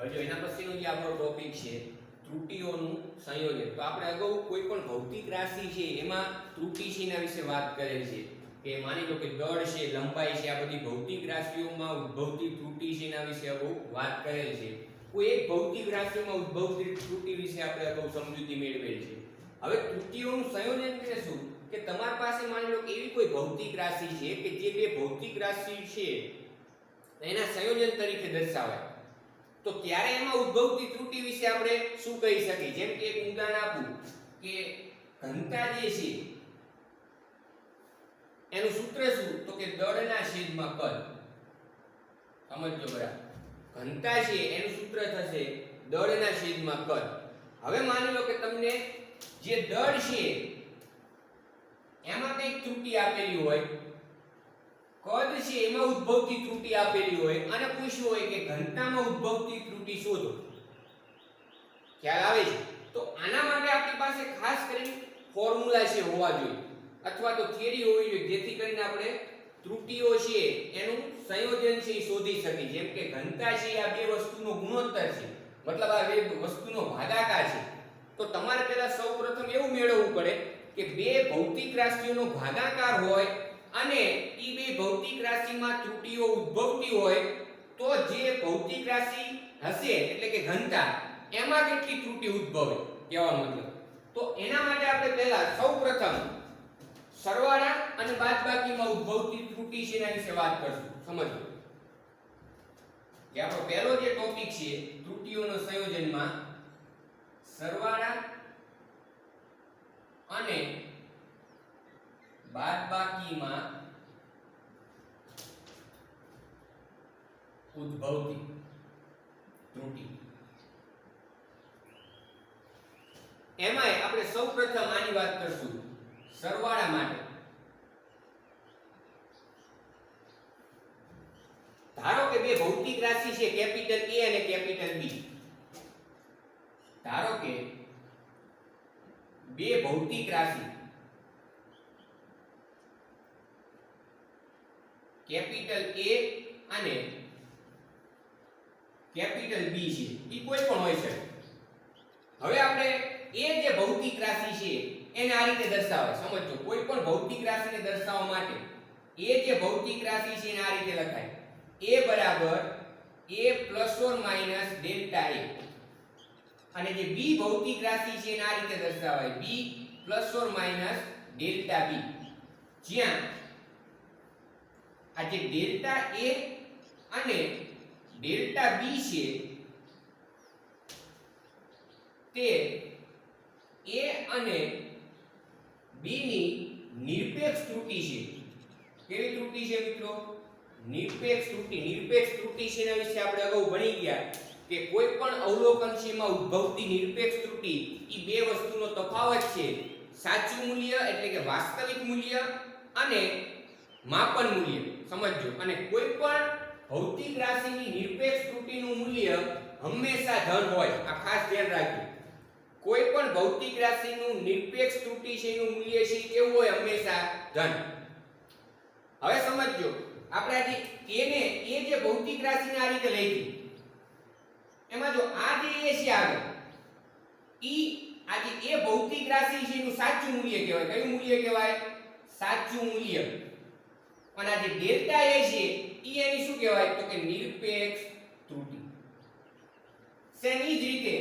હવે જો એના પછીનો જે આપણો ટોપિક છે ત્રુટીઓનું સંયોજન. તો આપણે અગાઉ કોઈ પણ ભૌતિક રાશિ છે એમાં ત્રુટી છે એના વિશે વાત કરેલ છે કે માની લો કે દળ છે, લંબાઈ છે, આ બધી ભૌતિક રાશિઓમાં ઉદ્ભવતી ત્રુટી છે એના વિશે અગાઉ વાત કરેલ છે. કોઈ એક ભૌતિક રાશિમાં ઉદ્ભવતી ત્રુટી વિશે આપણે અગાઉ સમજૂતી મેળવેલ છે. હવે ત્રુટીઓનું સંયોજન એટલે શું કે તમારી પાસે માની લો કે એવી કોઈ ભૌતિક રાશિ છે કે જે બે ભૌતિક રાશિ છે એના સંયોજન તરીકે દર્શાવાય, તો ત્યારે એમાં ઉદ્ભવતી ત્રુટી વિશે આપણે શું કહી શકીએ? જેમ કે એક ઉદાહરણ આપું કે ઘનતા જે છે એનું સૂત્ર શું? તો કે દળના છેદમાં કદ. સમજો બરાબર. ઘનતા છે એનું સૂત્ર થશે દળના છેદમાં કદ. હવે માની લો કે તમને જે દળ છે એમાં કઈક ત્રુટી આપેલી હોય, કદ છે એમાં ઉદ્ભવતી ત્રુટી આપેલી હોય અને પૂછ્યું હોય કે ઘનતામાં ઉદ્ભવતી ત્રુટી શોધો. ખ્યાલ આવે છે? તો આના માટે આપણી પાસે ખાસ કરીને ફોર્મ્યુલા છે હોવા જોઈએ અથવા તો થિયરી હોવી જોઈએ જેથી કરીને આપણે ત્રુટીઓ છે એનું સંયોજન છે એ શોધી શકીએ. જેમ કે ઘનતા છે આ બે વસ્તુનો ગુણોત્તર છે, મતલબ આ બે વસ્તુનો ભાગાકાર છે. તો તમારે પહેલા સૌપ્રથમ એવું મેળવવું પડે કે બે ભૌતિક રાશિઓનો ભાગાકાર હોય અને ઈ બે ભૌતિક રાશિમાં ત્રુટીઓ ઉદ્ભવતી હોય તો જે ભૌતિક રાશિ હશે એટલે કે ઘનતા એમાં કેટલી ત્રુટી ઉદ્ભવે કહેવાનો મતલબ. તો એના માટે આપણે પહેલા સૌપ્રથમ સરવાળા અને બાદબાકીમાં ઉદ્ભવતી ત્રુટી છે એના વિશે વાત કરશું. સમજો કે આપણો પહેલો જે ટોપિક છે ત્રુટીઓના સંયોજનમાં સરવાળા અને બાદબાકીમાં ઉદ્ભવતી ત્રુટી. એમાંય આપણે સૌપ્રથમ આની વાત કરશું સરવાળા માટે. ધારો કે બે ભૌતિક રાશિ છે કેપિટલ A અને કેપિટલ B. ધારો કે બે ભૌતિક રાશિ કેપિટલ A અને કેપિટલ B છે, એ કોઈ પણ હોઈ શકે. હવે આપણે એ જે ભૌતિક રાશિ છે એને આ રીતે દર્શાવાય. સમજો કોઈ પણ ભૌતિક રાશિને દર્શાવવા માટે એ જે ભૌતિક રાશિ છે એને આ રીતે લખાય: A બરાબર A plus or minus delta A. અને જે B ભૌતિક રાશિ છે એને આ રીતે દર્શાવાય: B plus or minus delta B. જ્યાં આ જે ડેલ્ટા A અને ડેલ્ટા B છે તે A અને B ની નિરપેક્ષ ત્રુટિ છે. કેવી ત્રુટિ છે મિત્રો? નિરપેક્ષ ત્રુટિ. નિરપેક્ષ ત્રુટિ છે એના વિશે આપણે અગાઉ ભણી ગયા કે કોઈ પણ અવલોકન છે એમાં ઉદ્ભવતી નિરપેક્ષ ત્રુટિ એ બે વસ્તુનો તફાવત છે. સાચું મૂલ્ય એટલે કે વાસ્તવિક મૂલ્ય અને માપન મૂલ્ય. સમજો. અને કોઈ પણ ભૌતિક રાશિની નિરપેક્ષ ત્રુટિનું મૂલ્ય હંમેશા ધન હોય. આ ખાસ ધ્યાન રાખજો. કોઈ પણ ભૌતિક રાશિનું નિરપેક્ષ ત્રુટિ છે એનું મૂલ્ય છે કેવું હોય? હંમેશા ધન. હવે સમજો આપણે આજે એ જે ભૌતિક રાશિને આ રીતે લઈ હતી એમાં જો આ જે A છે આગળ ઈ આ જે એ ભૌતિક રાશિ છે એનું સાચું મૂલ્ય કહેવાય. કયું મૂલ્ય કહેવાય? સાચું મૂલ્ય. અને આ જે ડેલ્ટા A છે ઈ એની શું કહેવાય? તો કે નિરપેક્ષ ત્રુટિ. સેમ ઈ જ રીતે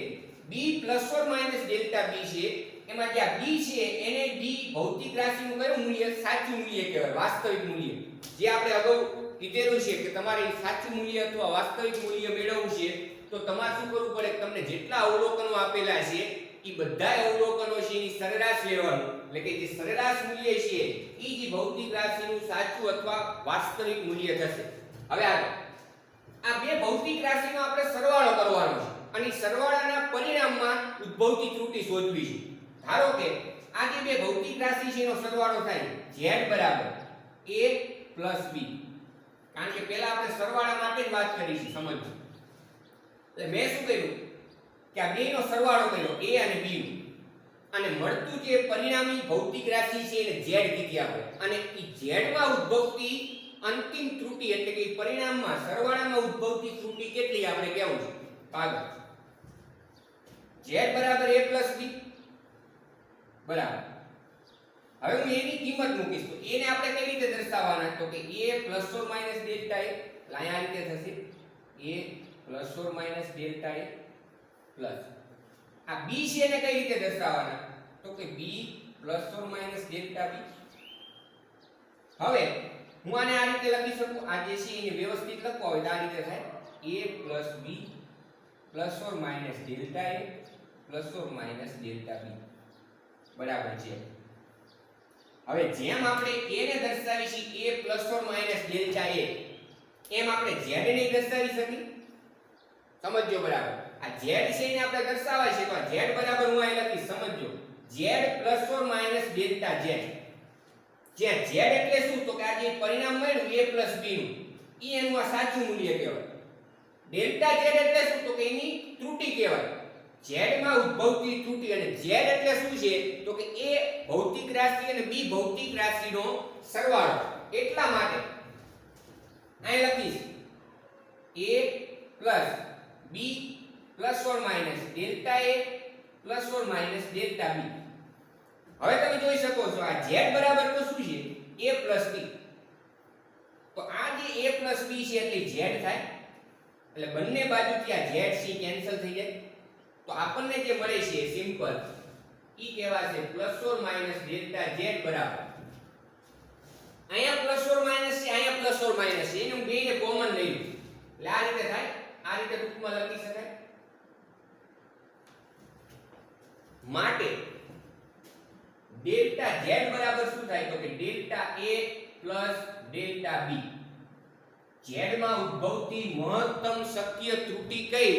B plus or minus delta B છે એમાં જે આ B છે એને B ભૌતિક રાશિનું કયું મૂલ્ય? સાચું મૂલ્ય કહેવાય, વાસ્તવિક મૂલ્ય. જે આપણે અગાઉ કીધેલું છે કે તમારે સાચું મૂલ્ય અથવા વાસ્તવિક મૂલ્ય મેળવવું છે તો તમારે શું કરવું પડે? તમને જેટલા અવલોકનો આપેલા છે એ બધા અવલોકનો છે એની સરેરાશ લેવાનું. એટલે કે જે સરેરાશ મૂલ્ય છે એ જ ભૌતિક રાશિનું સાચું અથવા વાસ્તવિક મૂલ્ય થશે. હવે આ બે ભૌતિક રાશિનો આપણે સરવાળો કરવાનો છે અને સરવાળાના પરિણામમાં ઉદ્ભવતી ત્રુટિ શોધવી છે. ધારો કે આ જે બે ભૌતિક રાશિ છે એનો સરવાળો થાય z બરાબર A પ્લસ B. કારણ કે પહેલા આપણે સરવાળા માટે જ વાત કરી છે. સમજો. એટલે મેં શું કર્યું કે આ બેનો સરવાળો કર્યો A અને B નો અને મળતું જે પરિણામી ભૌતિક રાશિ છે એને z કીધી આપણે. અને ઈ z માં ઉદ્ભવતી અંતિમ ત્રુટિ એટલે કે પરિણામમાં સરવાળામાં ઉદ્ભવતી ત્રુટિ કેટલી આપણે કહેવું છે? આગળ z બરાબર a plus b બરાબર. હવે હું એની કિંમત મૂકીશ તો a ને આપણે કઈ રીતે દર્શાવવાના તો કે a plus or minus delta a અહીંયા આ રીતે થશે a plus or minus delta a plus આ b છે એને કઈ રીતે દર્શાવવાના તો કે b plus or minus delta b. હવે હું આને આ રીતે લખી શકું આ જે છે એને વ્યવસ્થિત લખવા હોય તો આ રીતે થાય a plus b plus or minus delta a plus or minus delta b બરાબર છે. હવે જેમ આપણે a ને દર્શાવી છે a plus or minus delta a એમ આપણે z ને દર્શાવી શકીએ. સમજો બરાબર આ z છે એને આપણે દર્શાવાય છે તો z બરાબર હું અહીં લખીશ સમજો z plus or minus delta z. જે z એટલે શું તો કે આ જે પરિણામ મળ્યું a plus b નું ઈ એનું આ સાચું મૂલ્ય કહેવાય. ડેલ્ટા z એટલે શું તો કે એની ત્રુટિ કહેવાય. z માં ઉદ્ભવતી ત્રુટિ અને z એટલે શું છે તો કે a ભૌતિક રાશિ અને b ભૌતિક રાશિનો સરવાળો. એટલા માટે અહીં લખીશ a plus b plus or minus delta a plus or minus delta b. હવે તમે જોઈ શકો છો આ z બરાબર તો શું છે a plus b. તો આ જે a plus b છે એટલે z થાય એટલે બંને બાજુથી આ z c કેન્સલ થઈ જાય તો આપણને જે મળે છે સિમ્પલ ઈ કહેવાશે plus or minus delta z બરાબર અહીંયા પ્લસ ઓર માઈનસ છે અહીંયા પ્લસ ઓર માઈનસ છે એને હું બેને કોમન લઈ લઉં એટલે આ રીતે થાય. આ રીતે ટૂંકમાં લખી શકાય. માટે ડેલ્ટા z બરાબર શું થાય તો કે delta a plus delta b. z માં ઉદ્ભવતી મહત્તમ શક્ય ત્રુટિ કઈ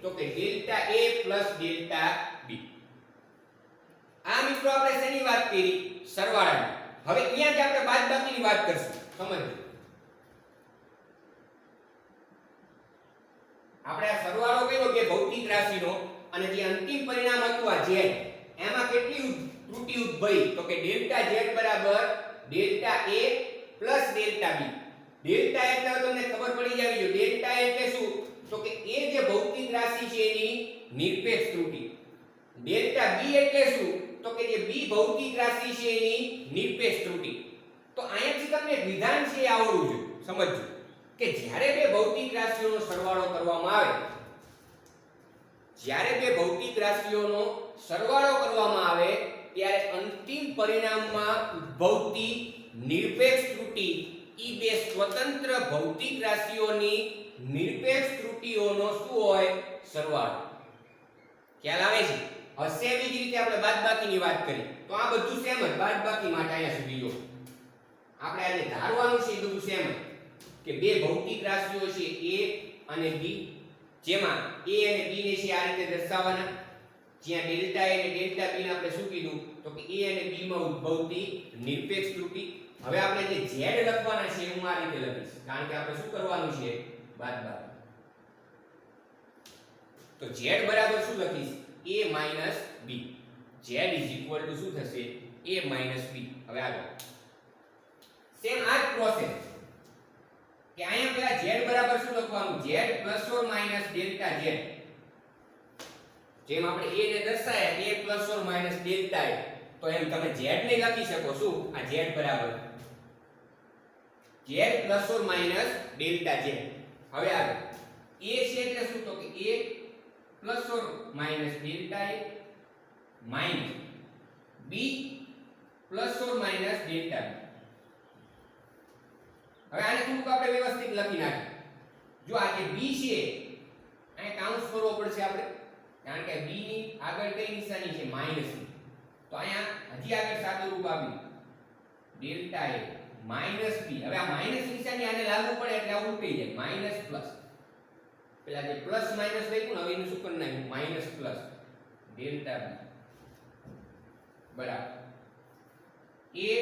તો કે delta a plus delta b. આ મિત્રો આપણે શેની વાત કરી સરવાળાની. હવે અહીંયા જ આપણે બાદબાકીની વાત કરશું. સમજો આપણે આ સરવાળો કર્યો કે ભૌતિક રાશિનો અને જે અંતિમ પરિણામ હતું આ z એમાં કેટલી ત્રુટિ ઉદ્ભવી તો કે ડેલ્ટા z બરાબર delta a plus delta b. Delta એટલે તમને ખબર પડી જાવી જોઈએ ડેલ્ટા એટલે શું તો કે a જે ભૌતિક રાશિ છે એની નિરપેક્ષ ત્રુટિ. ડેલ્ટા b એટલે શું તો કે જે b ભૌતિક રાશિ છે એની નિરપેક્ષ ત્રુટિ. તો અહીંયાથી તમને વિધાન છે આવડવું જોઈએ. સમજજો કે જ્યારે બે ભૌતિક રાશિઓનો સરવાળો કરવામાં આવે જ્યારે બે ભૌતિક રાશિઓનો સરવાળો કરવામાં આવે ત્યારે અંતિમ પરિણામમાં ઉદ્ભવતી નિરપેક્ષ ત્રુટિ ઈ બે સ્વતંત્ર ભૌતિક રાશિઓની નિરપેક્ષ ત્રુટિઓનો શું હોય સરવાળો. ખ્યાલ આવે છે. હવે સેમ જ રીતે આપણે બાદબાકીની વાત કરી તો આ બધું સેમ જ બાદબાકી માટે અહીંયા સુધી જો આપણે આજે ધારવાનું છે એ બધું સેમ જ કે બે ભૌતિક રાશિઓ છે a અને b જેમાં a અને b ને છે આ રીતે દર્શાવવાના જ્યાં ડેલ્ટા a અને ડેલ્ટા b ને આપણે શું કીધું તો કે a અને b માં ઉદ્ભવતી નિરપેક્ષ ત્રુટિ. હવે આપણે જે z લખવાના છે હું આ રીતે લખીશ કારણ કે આપણે શું કરવાનું છે બાદબાકી. તો z બરાબર શું લખીશ a minus b. z is equal to શું થશે a minus b. હવે આગળ સેમ આ જ પ્રોસેસ કે અહીંયા પેલા z બરાબર શું લખવાનું z plus or minus delta z. જેમ આપણે a ને દર્શાવ્યા a plus or minus delta a તો એમ તમે z ને લખી શકો શું આ z બરાબર z plus or minus delta z. હવે આગળ a છે એટલે શું તો કે a plus or minus delta a minus b plus or minus delta b. હવે આને થોડુંક આપણે વ્યવસ્થિત લખી નાખીએ. જો આ જે b છે અહીં કાઉન્સ કરવો પડશે આપણે કારણ કે b ની આગળ કઈ નિશાની છે માઈનસ ની તો અહીંયા હજી આગળ સાદું રૂપ આવ્યું ડેલ્ટા a માઈનસ b. હવે આ માઈનસ નિશાની આને લાગુ પડે એટલે આ ઉલટી જાય માઈનસ પ્લસ પેલા જે પ્લસ માઈનસ લખ્યું ને હવે એનું શું કરી નાખ્યું માઈનસ પ્લસ ડેલ્ટા b બરાબર a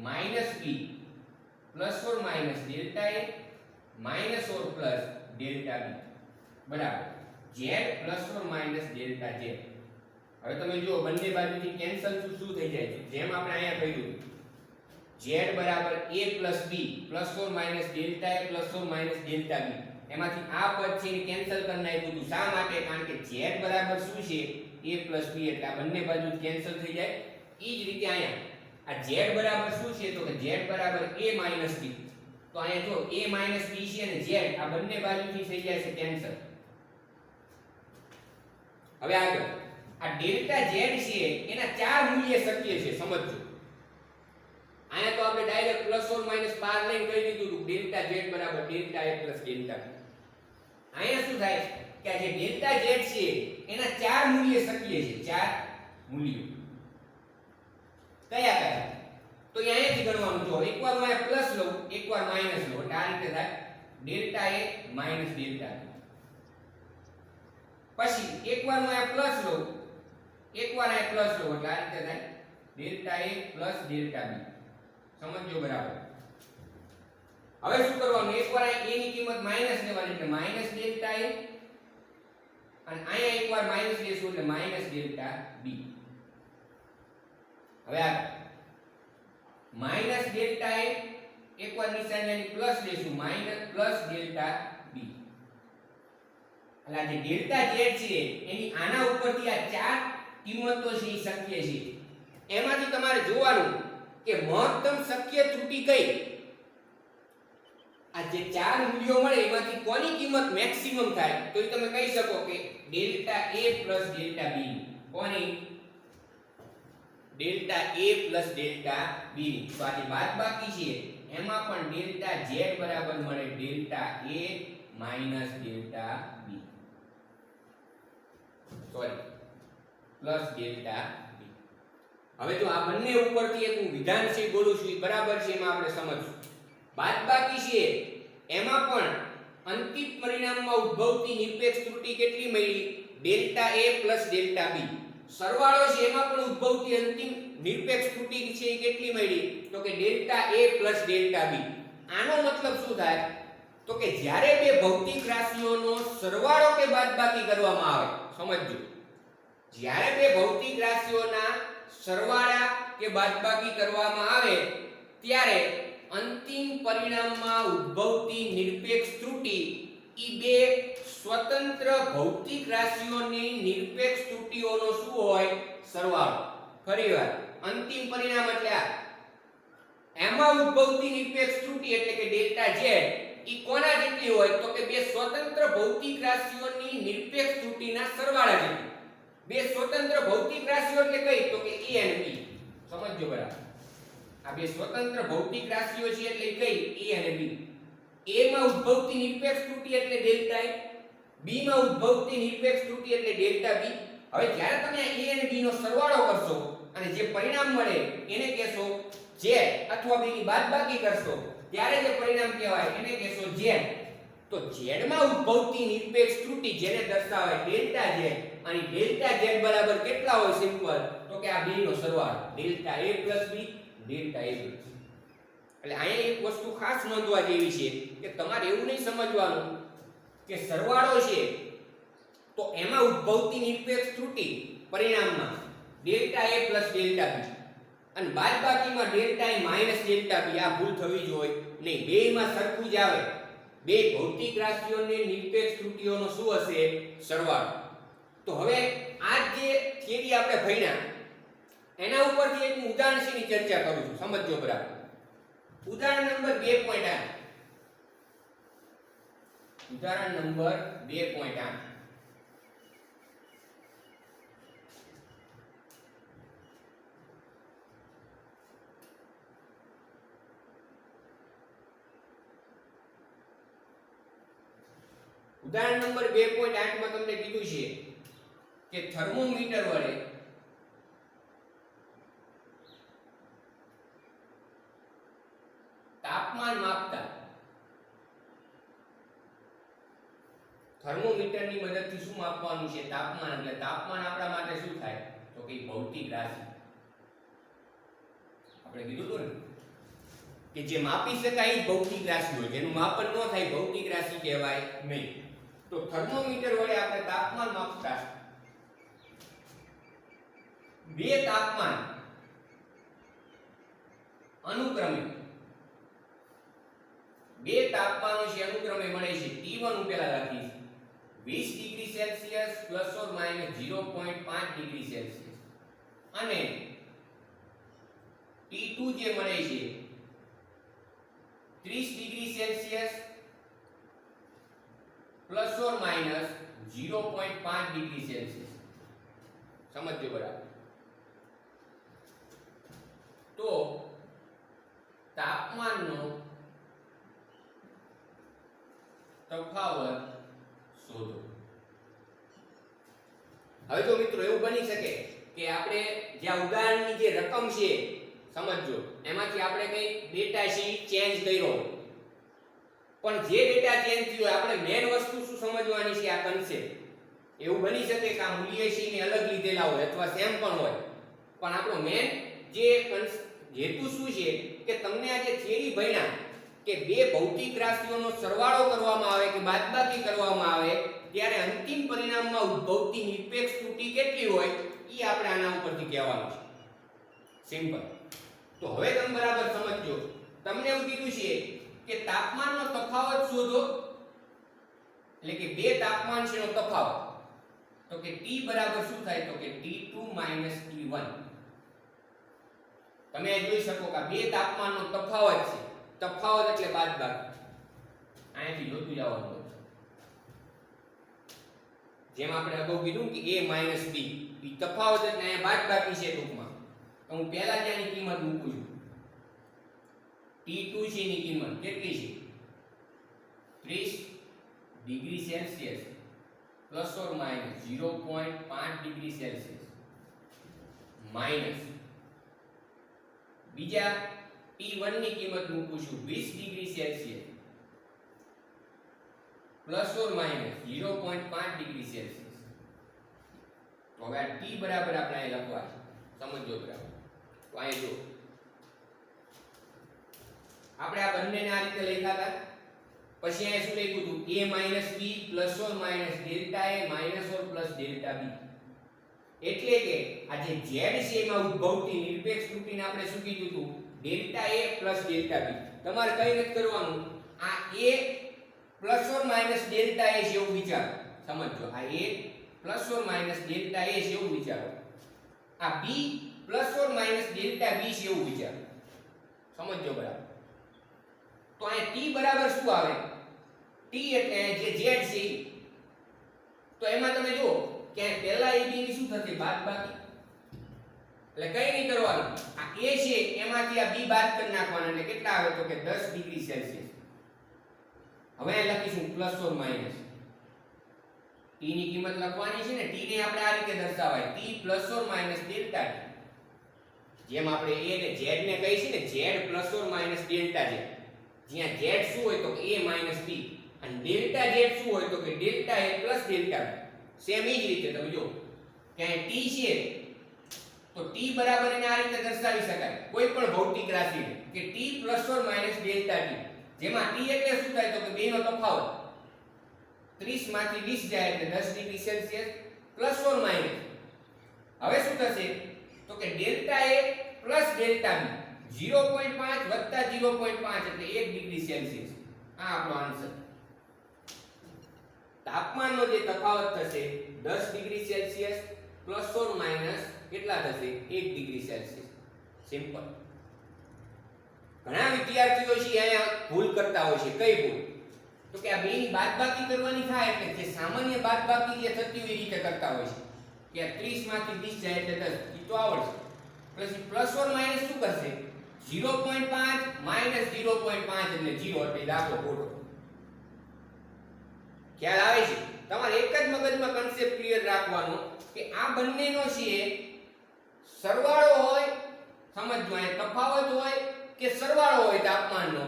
માઈનસ b प्लस और माइनस डेल्टा a माइनस और प्लस डेल्टा b बराबर z प्लस और माइनस डेल्टा z. હવે તમે જો બંને બાજુથી કેન્સલ શું થઈ જાય છે જેમ આપણે અહીંયા કહ્યું z બરાબર a plus b plus or minus delta a plus or minus delta b એમાંથી આ પદ છે એ કેન્સલ કરી નાખ્યું હતું. શા માટે? કારણ કે z બરાબર શું છે? a plus b, એટલે આ બંને બાજુ કેન્સલ થઈ જાય. એ જ રીતે અહીંયા આ z બરાબર શું છે? તો કે z બરાબર a minus b. તો અહીંયા જો a minus b છે અને z આ બંને બાજુથી થઈ જાય છે કેન્સલ. હવે આગળ આ ડેલ્ટા z છે એના ચાર મૂલ્ય શક્ય છે, સમજજો. અહીંયા તો આપણે ડાયરેક્ટ પ્લસ ઓર માઈનસ 12 લઈને કહી દીધું હતું ડેલ્ટા z બરાબર delta a plus delta b. અહીંયા શું થાય કે આ જે ડેલ્ટા z છે એના ચાર મૂલ્ય શક્ય છે, ચાર મૂલ્યો. કયા કયા? તો અહીંયાથી ગણવાનું. જો એકવાર હું અહીંયા પ્લસ લઉં, એકવાર માઈનસ લઉં, એટલે આ રીતે થાય delta a minus delta b. પછી એકવાર હું અહીંયા પ્લસ લઉં, એકવાર અહીંયા પ્લસ લઉં, એટલે આ રીતે થાય delta a plus delta b. સમજો બરાબર. હવે શું કરવાનું? એકવાર આ a ની કિંમત માઈનસ લેવાની એટલે માઈનસ ડેલ્ટા a, અને અહીંયા એકવાર માઈનસ લેશું એટલે માઈનસ ડેલ્ટા b. હવે આ માઈનસ ડેલ્ટા a એકવાર નિશાની પ્લસ લેશું માઈનસ પ્લસ ડેલ્ટા b. એટલે આ જે ડેલ્ટા z છે એની આના ઉપરથી આ ચાર કિંમતો છે એ શક્ય છે. એમાંથી તમારે જોવાનું કે મહત્તમ શક્ય ત્રુટિ કઈ. આ જે ચાર મૂલ્યો મળે એમાંથી કોની કિંમત મેક્સિમમ થાય તો એ તમે કહી શકો કે delta a plus delta b. કોની? Delta a plus delta b. તો આ જે બાદબાકી છે એમાં પણ ડેલ્ટા z બરાબર મળે delta a minus delta b. Sorry plus delta b. હવે જો આ બંને ઉપરથી એક હું વિધાન છે બોલું છું એ બરાબર છે, એમાં આપણે સમજશું. બાદબાકી છે એમાં પણ અંતિમ પરિણામમાં ઉદ્ભવતી નિરપેક્ષ ત્રુટિ કેટલી મળી? Delta a plus delta b. સરવાળો છે એમાં પણ ઉદ્ભવતી અંતિમ નિરપેક્ષ ત્રુટિ છે એ કેટલી મળી? તો કે delta a plus delta b. આનો મતલબ શું થાય? તો કે જ્યારે બે ભૌતિક રાશિઓનો સરવાળો કે બાદબાકી કરવામાં આવે, સમજજો, જ્યારે બે ભૌતિક રાશિઓના સરવાળા કે બાદબાકી કરવામાં આવે ત્યારે અંતિમ પરિણામમાં ઉદ્ભવતી નિરપેક્ષ ત્રુટિ ઈ બે સ્વતંત્ર ભૌતિક રાશિઓની નિરપેક્ષ ત્રુટિઓનો શું હોય? સરવાળો. ફરીવાર, અંતિમ પરિણામ એટલે આ એમાં ઉદ્ભવતી નિરપેક્ષ ત્રુટિ એટલે કે ડેલ્ટા z ઈ કોના જેટલી હોય? તો કે બે સ્વતંત્ર ભૌતિક રાશિઓની નિરપેક્ષ ત્રુટિના સરવાળા જેટલી. બે સ્વતંત્ર ભૌતિક રાશિઓ એટલે કઈ? તો કે a અને b. સમજજો બરાબર. આ બે સ્વતંત્ર ભૌતિક રાશિઓ છે એટલે કઈ? a અને b. a માં ઉદ્ભવતી નિરપેક્ષ ત્રુટિ એટલે ડેલ્ટા a, b માં ઉદ્ભવતી નિરપેક્ષ ત્રુટિ એટલે ડેલ્ટા b. હવે જ્યારે તમે a અને b નો સરવાળો કરશો અને જે પરિણામ મળે એને કહેશો z, અથવા b ની બાદબાકી કરશો ત્યારે જે પરિણામ કહેવાય એને કહેશો z. તો z માં ઉદ્ભવતી નિરપેક્ષ ત્રુટિ જેને દર્શાવાય ડેલ્ટા z, અને ડેલ્ટા z બરાબર કેટલા હોય? સિમ્પલ, તો કે આ બે નો સરવાળો delta a plus b delta a plus. એટલે અહીંયા એક વસ્તુ ખાસ નોંધવા જેવી છે કે તમારે એવું નહીં સમજવાનું કે સરવાળો છે તો એમાં ઉદ્ભવતી નિરપેક્ષ ત્રુટિ પરિણામમાં delta a plus delta b અને બાદબાકીમાં delta a minus delta b. આ ભૂલ થવી જોઈએ નહીં. બેયમાં સરખું જ આવે. બે ભૌતિક રાશિઓની નિરપેક્ષ ત્રુટિઓનો શું હશે? સરવાળો. તો હવે આ જે થિયરી આપણે ભણ્યા એના ઉપરથી એક ઉદાહરણ ની ચર્ચા કરું છું, સમજજો બરાબર. ઉદાહરણ નંબર 2.8. ઉદાહરણ નંબર 2.8. ઉદાહરણ નંબર 2.8 માં તમને કીધું છે કે થર્મોમીટર વડે તાપમાન માપતા. થર્મોમીટરની મદદથી શું માપવાનું છે? તાપમાન. એટલે તાપમાન આપણા માટે શું થાય? તો કે ભૌતિક રાશિ. આપણે કીધું હતું ને કે જે માપી શકાય એ ભૌતિક રાશિ હોય, જેનું માપન ન થાય ભૌતિક રાશિ કહેવાય નહીં. તો થર્મોમીટર વડે આપણે તાપમાન માપતા બે તાપમાન અનુક્રમે બે તાપમાનો છે અનુક્રમે મળે છે T1 T1 હું પહેલા લખીશ 20 degree Celsius plus or minus 0.5 degree Celsius અને T2 જે મળે છે 30 degree Celsius plus or minus 0.5 degree Celsius. સમજજો બરાબર. તો તાપમાનનો તફાવત શોધો. હવે તો મિત્રો એવું બની શકે કે આપણે જે ઉદાહરણની જે રકમ છે સમજજો એમાંથી આપણે કઈ ડેટા શીટ ચેન્જ કર્યો પણ જે ડેટા ચેન્જ થયો આપણે મેઈન વસ્તુ શું સમજવાની છે આ કન્સેપ્ટ. એવું બની શકે કે આ મૂલ્ય છે ને અલગ લીધેલા હોય અથવા સેમ પણ હોય પણ આપણો મેઈન જે હેતુ શું છે કે તમને આ જે થિયરી ભણ્યા કે બે ભૌતિક રાશિઓનો સરવાળો કરવામાં આવે કે બાદબાકી કરવામાં આવે ત્યારે અંતિમ પરિણામમાં ઉદ્ભવતી નિરપેક્ષ ત્રુટિ કેટલી હોય એ આપણે આના ઉપરથી કહેવાનું છે. સિમ્પલ. તો હવે તમે બરાબર સમજજો. તમને એવું કીધું છે કે તાપમાનનો તફાવત શોધો એટલે કે બે તાપમાન છેનો તફાવત. તો કે T બરાબર શું થાય તો કે T2 T1. તમે જોઈ શકો કે બે તાપમાનનો તફાવત છે. તફાવત એટલે બાદબાકી. અહીંથી જોતું જવાનું. જેમ આપણે અગાઉ કીધું કે A - B એ તફાવત એટલે અહીંયા બાદબાકી છે ટૂંકમાં. તો હું પહેલા ત્યાંની કિંમત મૂકું છું. T2 છે ની કિંમત કેટલી છે 30 degree Celsius plus or minus 0.5 degree Celsius minus બીજા T1 ની કિંમત મૂકું છું 20 degree Celsius plus or minus 0.5 degree Celsius. તો હવે આ T બરાબર આપણે અહીં લખવા છે. સમજો બરાબર. તો અહીં જો આપણે આ બંનેને આ રીતે લખ્યા હતા. પછી અહીં શું લખ્યું હતું A - B plus or minus delta A minus or plus delta B. એટલે કે આ જે Z છે એમાં ઉદ્ભવતી નિરપેક્ષ ત્રુટિને આપણે શું કીધું હતું delta A plus delta B. તમારે કઈ રીતે કરવાનું આ A plus or minus delta A જેવું વિચારો. સમજો આ A plus or minus delta A જેવું વિચારો. આ B plus or minus delta B જેવું વિચારો. સમજો બરાબર. તો અહીં T બરાબર શું આવે T એટલે જે Z છે તો એમાં તમે જુઓ કે પહેલા AB ની શું થશે બાદબાકી. એટલે કઈ નહીં કરવાનું આ A છે એમાંથી આ B બાદ કરી નાખવાના એટલે કેટલા આવે તો કે 10 ડિગ્રી સેલ્સિયસ. હવે અહીં લખીશું પ્લસ ઓર માઈનસ T ની કિંમત લખવાની છે ને T ને આપણે આ રીતે દર્શાવાય T plus or minus delta T. જેમ આપણે A ને Z ને કહી છે ને Z plus or minus delta Z. જ્યાં Z શું હોય તો A માઈનસ B અને ડેલ્ટા Z શું હોય તો કે delta A plus delta B. Same એ જ રીતે તમે જો કે અહીં T છે તો T બરાબર એને આ રીતે દર્શાવી શકાય કોઈ પણ ભૌતિક રાશિને કે T plus or minus delta T. જેમાં T એટલે શું થાય તો કે બેનો તફાવત 30 માંથી 20 જાય એટલે 10 degree Celsius plus or minus. હવે શું થશે તો કે delta A plus delta B 0.5 વત્તા 0.5 એટલે 1 ડિગ્રી સેલ્સિયસ. આ આપણો આન્સર. તાપમાનનો જે તફાવત થશે 10 degree Celsius plus or minus કેટલા થશે 1 ડિગ્રી સેલ્સિયસ. સિમ્પલ. ઘણા વિદ્યાર્થીઓ છે અહીંયા ભૂલ કરતા હોય છે. કઈ ભૂલ તો કે આ બે ની બાદબાકી કરવાની થાય એટલે જે સામાન્ય બાદબાકી જે થતી હોય એ રીતે કરતા હોય છે કે આ 30 માંથી 20 જાય એટલે 10 એ તો આવડશે. પછી પ્લસ ઓર માઈનસ શું કરશે 0.5 માઈનસ 0.5 એટલે 0 એટલે દાખલો ખોટો. ખ્યાલ આવે છે? તમારે એક જ મગજમાં કન્સેપ્ટ ક્લિયર રાખવાનો કે આ બંનેનો છે સરવાળો હોય સમજજો એ તફાવત હોય કે સરવાળો હોય તાપમાનનો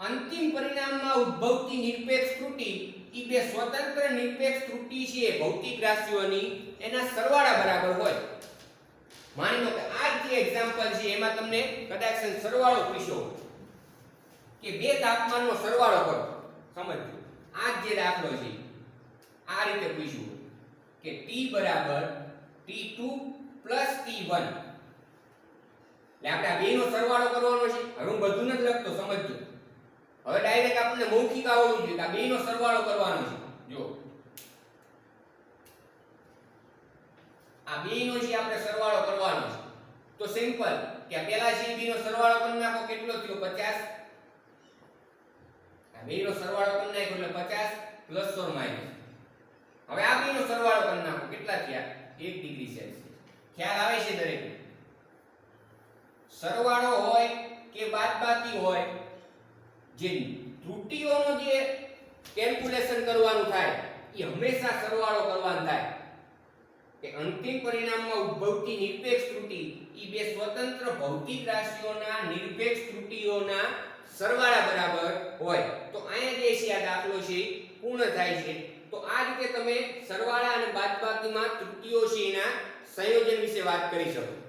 અંતિમ પરિણામમાં ઉદ્ભવતી નિરપેક્ષ ત્રુટિ એ બે સ્વતંત્ર નિરપેક્ષ ત્રુટિ છે ભૌતિક રાશિઓની એના સરવાળા બરાબર હોય. માની લો કે આ જે એક્ઝામ્પલ છે એમાં તમને કદાચ સરવાળો પૂછ્યો કે બે તાપમાનનો સરવાળો કરો. સમજજો આ જે દાખલો છે આ રીતે પૂછ્યું કે T બરાબર T2 T1 એટલે આપણે આ બેનો સરવાળો કરવાનો છે. હવે હું બધું નથી લખતો સમજજો. હવે ડાયરેક્ટ આપણે તમને મૌખિક આવડવું જોઈએ કે આ બેયનો સરવાળો કરવાનો છે. જો આ બેયનો છે આપણે સરવાળો કરવાનો છે. તો સિમ્પલ કે પહેલા છે બેયનો સરવાળો કરી નાખો, કેટલો થયો 50. આ બેયનો સરવાળો કરી નાખ્યો એટલે 50 પ્લસ ઓર માઈનસ. હવે આ બેયનો સરવાળો કરી નાખો, કેટલા થયા 1 ડિગ્રી સેલ્સિયસ. ખ્યાલ આવે છે દરેક? સરવાળો હોય કે બાદબાકી હોય, જે ત્રુટીઓનો જે કેલ્ક્યુલેશન કરવાનું થાય એ હંમેશા સરવાળો કરવાનું થાય. કે અંતિમ પરિણામમાં ઉદ્ભવતી નિરપેક્ષ ત્રુટિ એ બે સ્વતંત્ર ભૌતિક રાશિઓના નિરપેક્ષ ત્રુટિઓના સરવાળા બરાબર હોય. તો અહીંયા જે છે આ દાખલો છે પૂર્ણ થાય છે. તો આ રીતે તમે સરવાળા અને બાદબાકીમાં ત્રુટિઓ છે એના સંયોજન વિશે વાત કરી શકો.